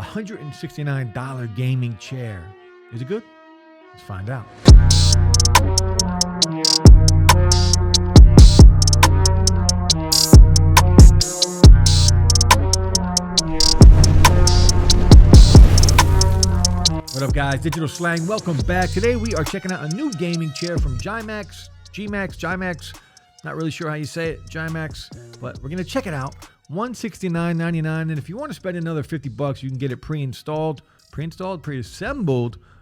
$169 gaming chair. Is it good? Let's find out. What up, guys? Digital Slang. Welcome back. Today we are checking out a new gaming chair from GYMAX. Not really sure how you say it, GYMAX, but we're gonna check it out. $169.99, and if you want to spend another $50, you can get it pre-assembled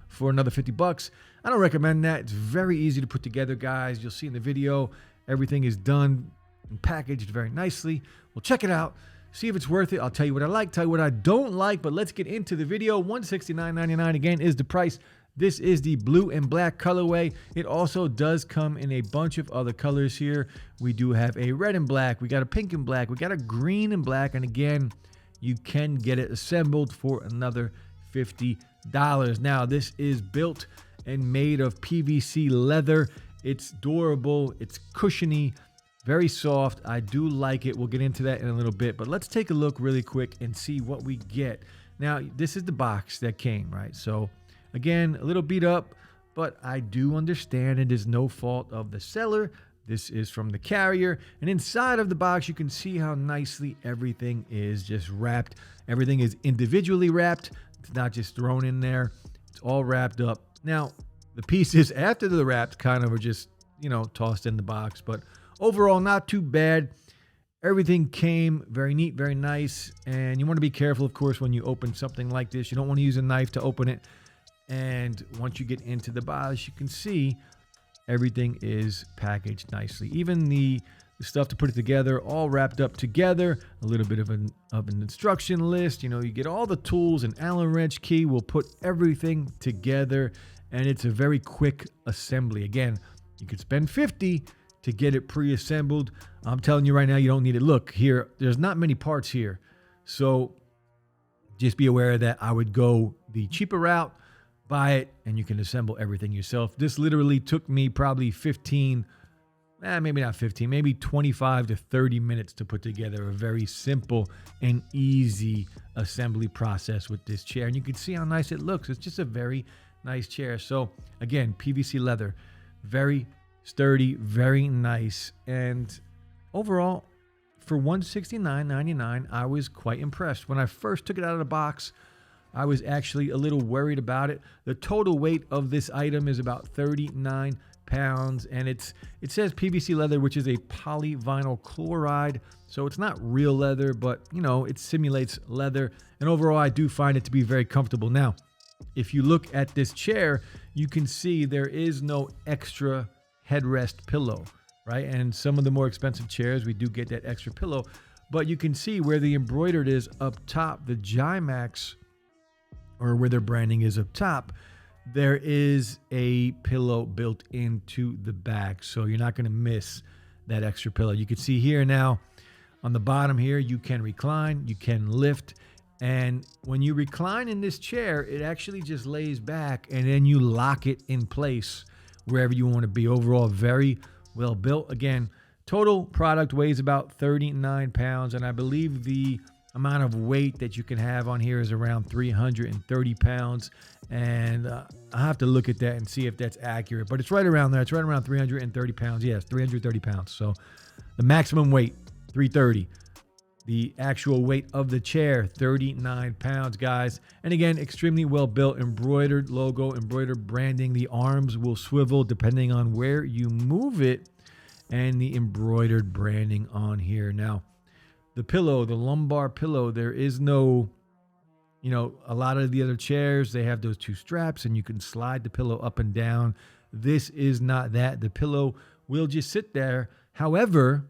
for another $50. I don't recommend that. It's very easy to put together, guys. You'll see in the video, everything is done and packaged very nicely. We'll check it out. See if it's worth it. I'll tell you what I like, tell you what I don't like, but let's get into the video. $169.99 again is the price. This is the blue and black colorway. It also does come in a bunch of other colors here. We do have a red and black. We got a pink and black. We got a green and black. And again, you can get it assembled for another $50. Now, this is built and made of PVC leather. It's durable. It's cushiony. Very soft. I do like it. We'll get into that in a little bit, but let's take a look really quick and see what we get. Now, this is the box that came, right? So again, a little beat up, but I do understand it is no fault of the seller. This is from the carrier, and inside of the box, you can see how nicely everything is just wrapped. Everything is individually wrapped. It's not just thrown in there. It's all wrapped up. Now, the pieces after the wrapped kind of are just, tossed in the box, but overall, not too bad. Everything came very neat, very nice. And you want to be careful, of course, when you open something like this. You don't want to use a knife to open it. And once you get into the box, you can see everything is packaged nicely. Even the stuff to put it together, all wrapped up together. A little bit of an instruction list. You get all the tools. An Allen wrench key will put everything together. And it's a very quick assembly. Again, you could spend $50 to get it pre-assembled. I'm telling you right now, you don't need it. Look here, there's not many parts here. So just be aware of that. I would go the cheaper route, buy it, and you can assemble everything yourself. This literally took me probably maybe not 15, maybe 25 to 30 minutes to put together a very simple and easy assembly process with this chair. And you can see how nice it looks. It's just a very nice chair. So again, PVC leather, very sturdy, very nice, and overall, for $169.99, I was quite impressed. When I first took it out of the box, I was actually a little worried about it. The total weight of this item is about 39 pounds, and it says PVC leather, which is a polyvinyl chloride, so it's not real leather, but it simulates leather, and overall, I do find it to be very comfortable. Now, if you look at this chair, you can see there is no extra headrest pillow, right? And some of the more expensive chairs, we do get that extra pillow, but you can see where the embroidered is up top, the GYMAX, or where their branding is up top, there is a pillow built into the back. So you're not going to miss that extra pillow. You can see here now on the bottom here, you can recline, you can lift. And when you recline in this chair, it actually just lays back and then you lock it in place wherever you want to be. Overall, very well built. Again, total product weighs about 39 pounds, and I believe the amount of weight that you can have on here is around 330 pounds. And I'll have to look at that and see if that's accurate, but it's right around there. It's right around 330 pounds. Yes, 330 pounds. So the maximum weight, 330. The actual weight of the chair, 39 pounds, guys. And again, extremely well built, embroidered logo, embroidered branding. The arms will swivel depending on where you move it, and the embroidered branding on here. Now, the pillow, the lumbar pillow, there is no, a lot of the other chairs, they have those two straps and you can slide the pillow up and down. This is not that. The pillow will just sit there. However,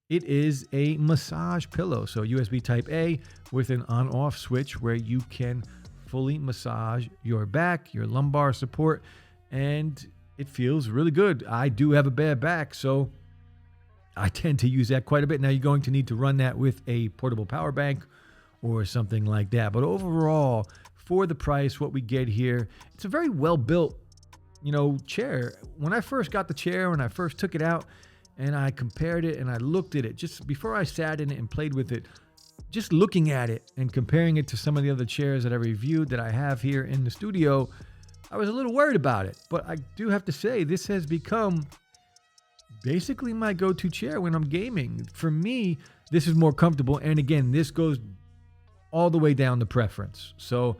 it is a massage pillow. So USB type A with an on-off switch where you can fully massage your back, your lumbar support, and it feels really good. I do have a bad back, so I tend to use that quite a bit. Now, you're going to need to run that with a portable power bank or something like that. But overall, for the price, what we get here, it's a very well-built, chair. When I first got the chair, when I first took it out, and I compared it and I looked at it just before I sat in it and played with it, just looking at it and comparing it to some of the other chairs that I reviewed that I have here in the studio, I was a little worried about it. But I do have to say, this has become basically my go-to chair when I'm gaming. For me, this is more comfortable. And again, this goes all the way down to preference. So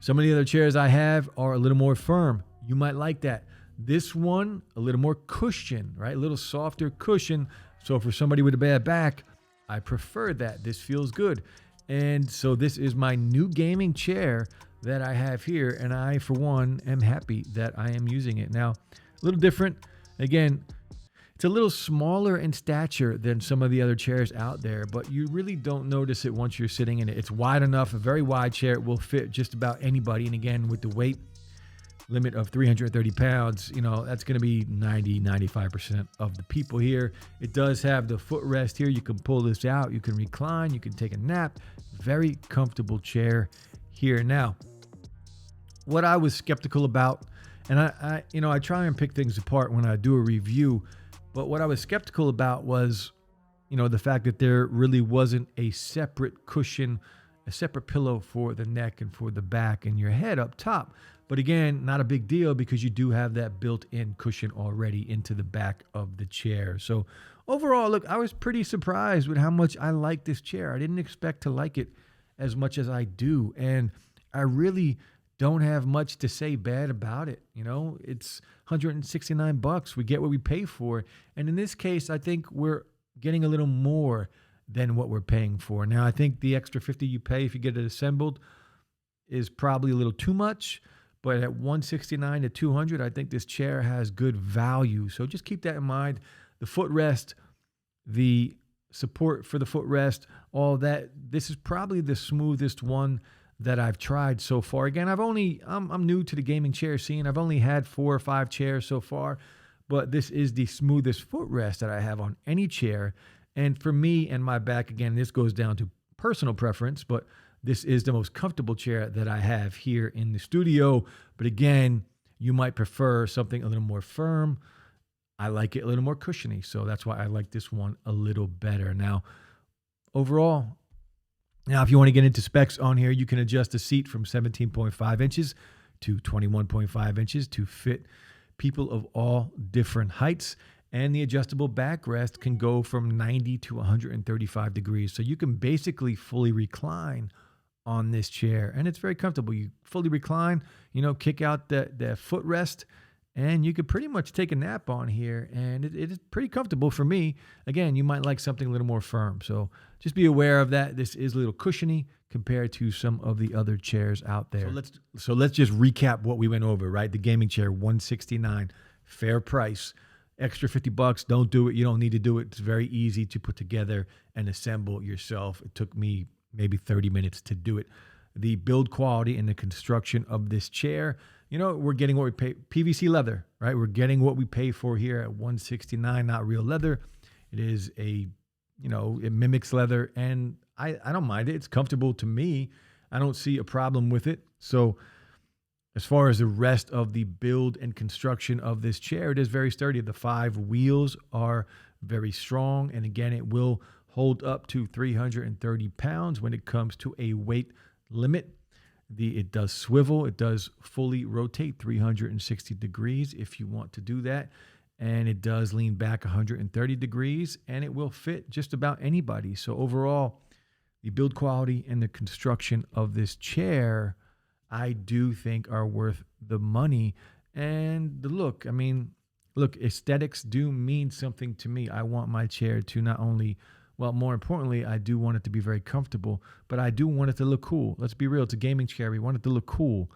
some of the other chairs I have are a little more firm. You might like that. This one, a little more cushion, right? A little softer cushion. So for somebody with a bad back, I prefer that. This feels good. And so this is my new gaming chair that I have here. And I, for one, am happy that I am using it. Now, a little different. Again, it's a little smaller in stature than some of the other chairs out there, but you really don't notice it once you're sitting in it. It's wide enough, a very wide chair. It will fit just about anybody. And again, with the weight limit of 330 pounds, you know, that's going to be 95% of the people here. It does have the footrest here. You can pull this out. You can recline. You can take a nap. Very comfortable chair here. Now, what I was skeptical about, and I try and pick things apart when I do a review, but what I was skeptical about was, the fact that there really wasn't a separate cushion, a separate pillow for the neck and for the back and your head up top. But again, not a big deal because you do have that built-in cushion already into the back of the chair. So overall, look, I was pretty surprised with how much I like this chair. I didn't expect to like it as much as I do. And I really don't have much to say bad about it. It's $169. We get what we pay for. And in this case, I think we're getting a little more than what we're paying for. Now, I think the extra $50 you pay if you get it assembled is probably a little too much. But at $169 to $200, I think this chair has good value. So just keep that in mind. The footrest, the support for the footrest, all that. This is probably the smoothest one that I've tried so far. Again, I'm new to the gaming chair scene. I've only had 4 or 5 chairs so far, but this is the smoothest footrest that I have on any chair. And for me and my back, again, this goes down to personal preference, but this is the most comfortable chair that I have here in the studio. But again, you might prefer something a little more firm. I like it a little more cushiony, so that's why I like this one a little better. Now, overall, if you want to get into specs on here, you can adjust the seat from 17.5 inches to 21.5 inches to fit people of all different heights. And the adjustable backrest can go from 90 to 135 degrees. So you can basically fully recline on this chair. And it's very comfortable. You fully recline, kick out that footrest, and you could pretty much take a nap on here. And it is pretty comfortable for me. Again, you might like something a little more firm. So just be aware of that. This is a little cushiony compared to some of the other chairs out there. So let's just recap what we went over, right? The gaming chair, $169, fair price. Extra $50, don't do it. You don't need to do it. It's very easy to put together and assemble yourself. It took me maybe 30 minutes to do it. The build quality and the construction of this chair, we're getting what we pay. PVC leather, right? We're getting what we pay for here at $169, not real leather. It is it mimics leather, and I don't mind it. It's comfortable to me. I don't see a problem with it. So as far as the rest of the build and construction of this chair, it is very sturdy. The 5 wheels are very strong. And again, it will hold up to 330 pounds when it comes to a weight limit. It does swivel. It does fully rotate 360 degrees if you want to do that. And it does lean back 130 degrees, and it will fit just about anybody. So overall, the build quality and the construction of this chair, I do think are worth the money. And the look, aesthetics do mean something to me. I want my chair to not only, more importantly, I do want it to be very comfortable, but I do want it to look cool. Let's be real. It's a gaming chair. We want it to look cool,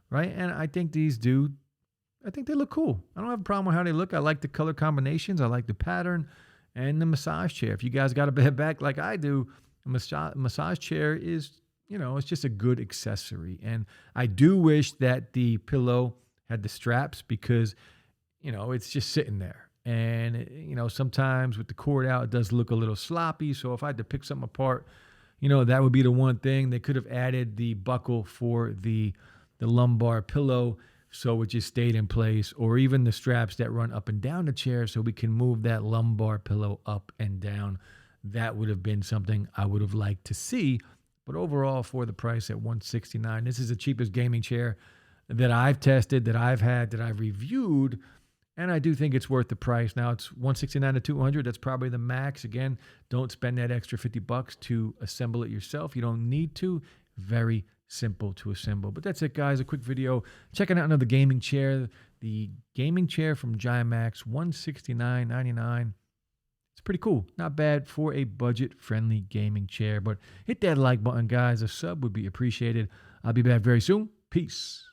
right? And I think they look cool. I don't have a problem with how they look. I like the color combinations. I like the pattern and the massage chair. If you guys got a bad back like I do, a massage chair is, it's just a good accessory. And I do wish that the pillow had the straps because, it's just sitting there. And, sometimes with the cord out, it does look a little sloppy. So if I had to pick something apart, that would be the one thing. They could have added the buckle for the lumbar pillow so it just stayed in place, or even the straps that run up and down the chair so we can move that lumbar pillow up and down. that would have been something I would have liked to see. But overall, for the price at $169, this is the cheapest gaming chair that I've tested, that I've had, that I've reviewed, and I do think it's worth the price. Now, it's $169 to $200. That's probably the max. Again, don't spend that extra $50 to assemble it yourself. You don't need to. Very simple to assemble. But that's it, guys. A quick video checking out another gaming chair. The gaming chair from GYMAX, $169.99. It's pretty cool. Not bad for a budget-friendly gaming chair. But hit that like button, guys. A sub would be appreciated. I'll be back very soon. Peace.